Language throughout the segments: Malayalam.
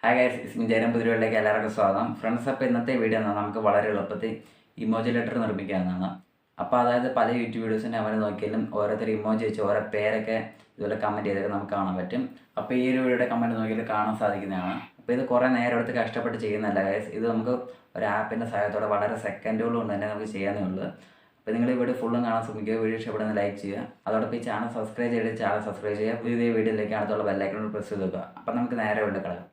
ഹായ് ഗൈസ്, ജനം പുതിയവിലേക്ക് എല്ലാവർക്കും സ്വാഗതം. ഫ്രണ്ട്സ്, അപ്പോൾ ഇന്നത്തെ വീഡിയോ എന്നാൽ നമുക്ക് വളരെ എളുപ്പത്തിൽ ഇമോജി ലെറ്റർ നിർമ്മിക്കാവുന്നതാണ്. അപ്പോൾ അതായത് പല യൂട്യൂബ് വീഡിയോസിനെ അവർ നോക്കിയാലും ഓരോരുത്തർ ഇമോജി വെച്ച് ഓരോ പേരൊക്കെ ഇതുപോലെ കമൻറ്റ് ചെയ്തൊക്കെ നമുക്ക് കാണാൻ പറ്റും. അപ്പോൾ ഈ ഒരു വീഡിയോയുടെ കമൻറ്റ് നോക്കിയാൽ കാണാൻ സാധിക്കുന്നതാണ്. അപ്പോൾ ഇത് കുറേ നേരം എടുത്ത് കഷ്ടപ്പെട്ട് ചെയ്യുന്നതല്ല ഗൈസ്. ഇത് നമുക്ക് ഒരു ആപ്പിൻ്റെ സഹായത്തോടെ വളരെ സെക്കൻഡുകൾ കൊണ്ട് തന്നെ നമുക്ക് ചെയ്യാനേ ഉള്ളൂ. അപ്പോൾ നിങ്ങൾ ഈ വീഡിയോ ഫുള്ളും കാണാൻ ശ്രമിക്കുക. വീഡിയോ ഇഷ്ടപ്പെടുന്ന ലൈക്ക് ചെയ്യുക. അതോടൊപ്പം ഈ ചാനൽ സബ്സ്ക്രൈബ് ചെയ്ത് ചാനൽ സബ്സ്ക്രൈബ് ചെയ്യുക. പുതിയ വീഡിയോയിലേക്ക് അടുത്തുള്ള ബെല്ലൈക്കൺ പ്രസ് ചെയ്ത് വെക്കുക. അപ്പോൾ നമുക്ക് നേരെ വീഡിയോ കളയാം.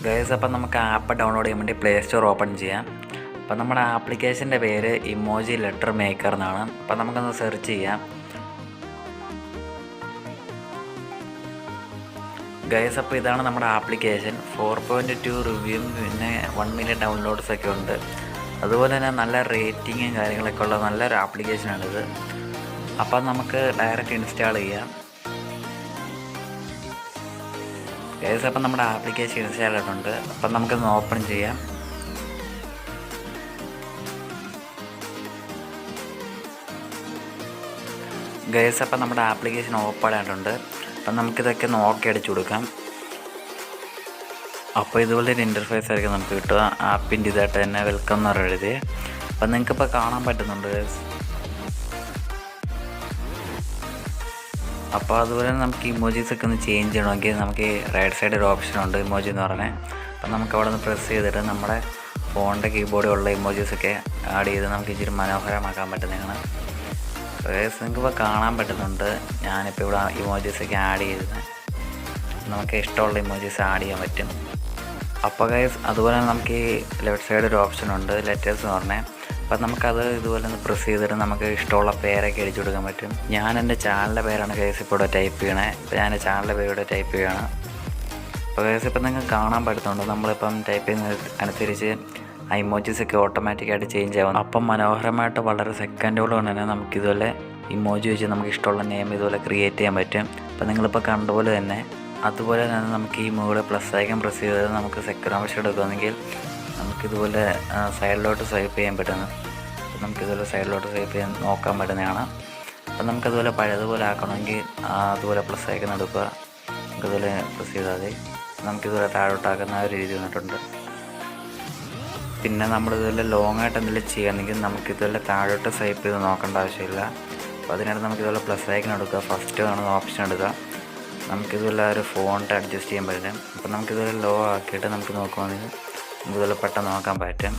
ഗൈസ്, അപ്പം നമുക്ക് ആപ്പ് ഡൗൺലോഡ് ചെയ്യാൻ വേണ്ടി പ്ലേ സ്റ്റോർ ഓപ്പൺ ചെയ്യാം. അപ്പം നമ്മുടെ ആപ്ലിക്കേഷൻ്റെ പേര് ഇമോജി ലെറ്റർ മേക്കർ എന്നാണ്. അപ്പം നമുക്കൊന്ന് സെർച്ച് ചെയ്യാം. ഗൈസ്, അപ്പോൾ ഇതാണ് നമ്മുടെ ആപ്ലിക്കേഷൻ. 4.2 റിവ്യൂവും പിന്നെ 1 മില്യൺ ഡൗൺലോഡ്സ് ഒക്കെ ഉണ്ട്. അതുപോലെ തന്നെ നല്ല റേറ്റിങ്ങും കാര്യങ്ങളൊക്കെ ഉള്ള നല്ലൊരു ആപ്ലിക്കേഷനാണിത്. അപ്പം നമുക്ക് ഡയറക്റ്റ് ഇൻസ്റ്റാൾ ചെയ്യാം. ഗൈസ്, അപ്പം നമ്മുടെ ആപ്ലിക്കേഷൻ ഇൻസ്റ്റാൾ ആയിട്ടുണ്ട്. അപ്പം നമുക്കൊന്ന് ഓപ്പൺ ചെയ്യാം. ഗൈസ്, അപ്പം നമ്മുടെ ആപ്ലിക്കേഷൻ ഓപ്പൺ ആയിട്ടുണ്ട്. അപ്പം നമുക്കിതൊക്കെ നോക്കി അടിച്ചു കൊടുക്കാം. അപ്പോൾ ഇതുപോലെ ഒരു ഇൻ്റർഫേസ് ആയിരിക്കും നമുക്ക് കിട്ടുക. ആപ്പിൻ്റെ ഇതായിട്ട് തന്നെ വെൽക്കം എന്ന് പറയുന്നത്. അപ്പം നിങ്ങൾക്കിപ്പോൾ കാണാൻ പറ്റുന്നുണ്ട് ഗൈസ്. അപ്പോൾ അതുപോലെ നമുക്ക് ഇമോജീസൊക്കെ ഒന്ന് ചേഞ്ച് ചെയ്യണമെങ്കിൽ നമുക്ക് റൈറ്റ് സൈഡ് ഒരു ഓപ്ഷനുണ്ട്, ഇമോജി എന്ന് പറഞ്ഞത്. അപ്പം നമുക്ക് അവിടെ നിന്ന് പ്രസ് ചെയ്തിട്ട് നമ്മുടെ ഫോണിൻ്റെ കീബോർഡിലുള്ള ഇമോജീസൊക്കെ ആഡ് ചെയ്ത് നമുക്ക് ഇച്ചിരി മനോഹരമാക്കാൻ പറ്റുന്നതാണ്. ഗൈസ്, നിങ്ങൾക്കിപ്പോൾ കാണാൻ പറ്റുന്നുണ്ട് ഞാനിപ്പോൾ ഇവിടെ ഇമോജീസൊക്കെ ആഡ് ചെയ്ത് നമുക്ക് ഇഷ്ടമുള്ള ഇമോജീസ് ആഡ് ചെയ്യാൻ പറ്റും. അപ്പോൾ ഗൈസ്, അതുപോലെ നമുക്ക് ഈ ലെഫ്റ്റ് സൈഡ് ഒരു ഓപ്ഷനുണ്ട്, ലെറ്റേഴ്സ് എന്ന് പറഞ്ഞത്. അപ്പം നമുക്കത് ഇതുപോലെ ഒന്ന് പ്രസ് ചെയ്തിട്ട് നമുക്ക് ഇഷ്ടമുള്ള പേരൊക്കെ അടിച്ചു കൊടുക്കാൻ പറ്റും. ഞാൻ എൻ്റെ ചാനലിൻ്റെ പേരാണ് ഗൈസ് ഇപ്പോൾ ഇവിടെ ടൈപ്പ് ചെയ്യണേ. ഇപ്പോൾ ഞാൻ ചാനലിൻ്റെ പേര് ഇവിടെ ടൈപ്പ് ചെയ്യുകയാണ്. അപ്പോൾ ഗൈസ്, ഇപ്പം നിങ്ങൾക്ക് കാണാൻ പറ്റുന്നുണ്ട് നമ്മളിപ്പം ടൈപ്പ് ചെയ്യുന്നത് അനുസരിച്ച് ഇമോജീസൊക്കെ ഓട്ടോമാറ്റിക്കായിട്ട് ചേഞ്ച് ആവും. അപ്പം മനോഹരമായിട്ട് വളരെ സെക്കൻഡുകൾ കൊണ്ട് തന്നെ നമുക്കിതുപോലെ ഇമോജി വെച്ച് നമുക്ക് ഇഷ്ടമുള്ള നെയിം ഇതുപോലെ ക്രിയേറ്റ് ചെയ്യാൻ പറ്റും. അപ്പം നിങ്ങളിപ്പോൾ കണ്ടതുപോലെ തന്നെ അതുപോലെ തന്നെ നമുക്ക് ഈ മുകളിൽ പ്ലസ് ഐക്കൺ പ്രസ് ചെയ്ത് നമുക്ക് സെക്കൻഡ് ഓപ്ഷൻ എടുക്കുകയാണെങ്കിൽ നമുക്കിതുപോലെ സൈഡിലോട്ട് സ്വൈപ്പ് ചെയ്യാൻ പറ്റുന്നു. അപ്പം നമുക്കിതുപോലെ സൈഡിലോട്ട് സ്വൈപ്പ് ചെയ്യാൻ നോക്കാൻ പറ്റുന്നതാണ്. അപ്പം നമുക്കതുപോലെ പഴയതുപോലെ ആക്കണമെങ്കിൽ അതുപോലെ പ്ലസ് ഐക്കൺ എടുക്കുക. നമുക്കിതുപോലെ പ്രസ് ചെയ്താൽ മതി. നമുക്കിതുപോലെ താഴോട്ടാക്കുന്ന ഒരു രീതി വന്നിട്ടുണ്ട്. പിന്നെ നമ്മളിതുപോലെ ലോങ് ആയിട്ട് എന്തെങ്കിലും ചെയ്യുകയാണെങ്കിൽ നമുക്കിതുപോലെ താഴോട്ട് സ്വൈപ്പ് ചെയ്ത് നോക്കേണ്ട ആവശ്യമില്ല. അപ്പോൾ അതിനായിട്ട് നമുക്കിതുപോലെ പ്ലസ് ഐക്കൺ എടുക്കുക. ഫസ്റ്റ് കാണുന്ന ഓപ്ഷൻ എടുക്കുക. നമുക്കിതുപോലെ ഒരു ഫോണ്ട് അഡ്ജസ്റ്റ് ചെയ്യാൻ പറ്റും. അപ്പം നമുക്കിതുപോലെ ലോ ആക്കിയിട്ട് നമുക്ക് നോക്കുകയാണെങ്കിൽ ഇതുപോലെ പെട്ടെന്ന് നോക്കാൻ പറ്റും.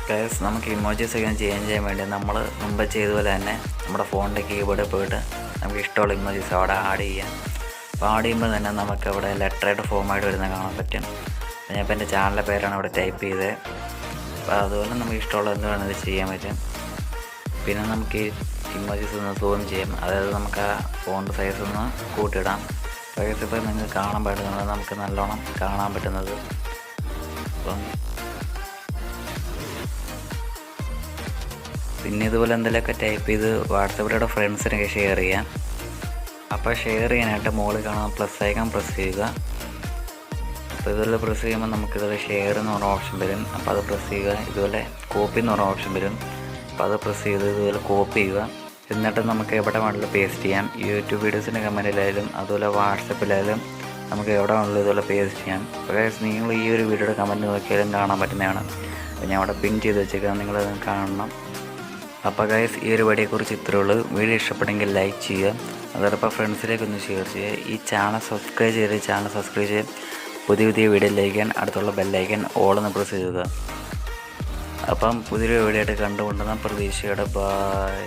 ഗൈസ്, നമുക്ക് ഇമോജീസ് ഒക്കെ ചേഞ്ച് ചെയ്യാൻ വേണ്ടി നമ്മൾ മുമ്പ് ചെയ്തതുപോലെ തന്നെ നമ്മുടെ ഫോണിൻ്റെ കീബോർഡിൽ പോയിട്ട് നമുക്ക് ഇഷ്ടമുള്ള ഇമോജീസ് അവിടെ ആഡ് ചെയ്യാം. അപ്പോൾ ആഡ് ചെയ്യുമ്പോൾ തന്നെ നമുക്ക് അവിടെ ലെറ്ററായിട്ട് ഫോമായിട്ട് വരുന്നത് കാണാൻ പറ്റും. ഞാനിപ്പോൾ എൻ്റെ ചാനലിൻ്റെ പേരാണ് അവിടെ ടൈപ്പ് ചെയ്തത്. അപ്പോൾ അതുപോലെ നമുക്ക് ഇഷ്ടമുള്ള എന്ത് വേണമെങ്കിൽ ചെയ്യാൻ പറ്റും. പിന്നെ നമുക്ക് ഈ ഇമോജീസ് ഒന്ന് സൂം ചെയ്യാം. അതായത് നമുക്ക് ആ ഫോണ്ട് സൈസ് ഒന്ന് കൂട്ടിയിടാം. ഗൈസ്, ഇപ്പോൾ നിങ്ങൾക്ക് കാണാൻ പറ്റുന്നത് നമുക്ക് നല്ലോണം കാണാൻ പറ്റുന്നത്. അപ്പം പിന്നെ ഇതുപോലെ എന്തെങ്കിലുമൊക്കെ ടൈപ്പ് ചെയ്ത് വാട്സപ്പിലൂടെ ഫ്രണ്ട്സിനൊക്കെ ഷെയർ ചെയ്യാം. അപ്പോൾ ഷെയർ ചെയ്യാനായിട്ട് മുകളിൽ കാണാൻ പ്ലസ് ഐക്കൺ പ്രസ് ചെയ്യുക. അപ്പോൾ ഇതുപോലെ പ്രസ് ചെയ്യുമ്പോൾ നമുക്കിതുപോലെ ഷെയർ എന്ന് പറഞ്ഞ ഓപ്ഷൻ വരും. അപ്പോൾ അത് പ്രസ് ചെയ്യുക. ഇതുപോലെ കോപ്പി എന്ന് പറഞ്ഞ ഓപ്ഷൻ വരും. അപ്പോൾ അത് പ്രസ് ചെയ്ത് ഇതുപോലെ കോപ്പി ചെയ്യുക. എന്നിട്ട് നമുക്ക് എവിടെ വേണമെങ്കിലും പേസ്റ്റ് ചെയ്യാം. യൂട്യൂബ് വീഡിയോസിൻ്റെ കമൻറ്റിലായാലും അതുപോലെ വാട്സപ്പിലായാലും നമുക്ക് എവിടെ വേണമെങ്കിലും ഇതുപോലെ പേസ്റ്റ് ചെയ്യാം. അപ്പോൾ ഗൈസ്, നിങ്ങൾ ഈ ഒരു വീഡിയോയുടെ കമൻറ്റ് നോക്കിയാലും കാണാൻ പറ്റുന്നതാണ്. അപ്പോൾ ഞാൻ അവിടെ പിൻ ചെയ്ത് വെച്ചേക്കാം, നിങ്ങളത് കാണണം. അപ്പോൾ ഗൈസ്, ഈ ഒരു വീഡിയോയെക്കുറിച്ച് ഇത്രയേ ഉള്ളൂ. വീഡിയോ ഇഷ്ടപ്പെട്ടെങ്കിൽ ലൈക്ക് ചെയ്യുക. അതോടൊപ്പം ഫ്രണ്ട്സിലേക്കൊന്ന് ഷെയർ ചെയ്യുക. ഈ ചാനൽ സബ്സ്ക്രൈബ് ചെയ്യുക. പുതിയ വീഡിയോ ലൈക്കാൻ അടുത്തുള്ള ബെല്ലൈക്കൻ ഓളൊന്ന് പ്രസ് ചെയ്യുക. അപ്പം പുതിയൊരു വീഡിയോ ആയിട്ട് കണ്ടുകൊണ്ടുവന്ന പ്രതീക്ഷയുടെ ബൈ.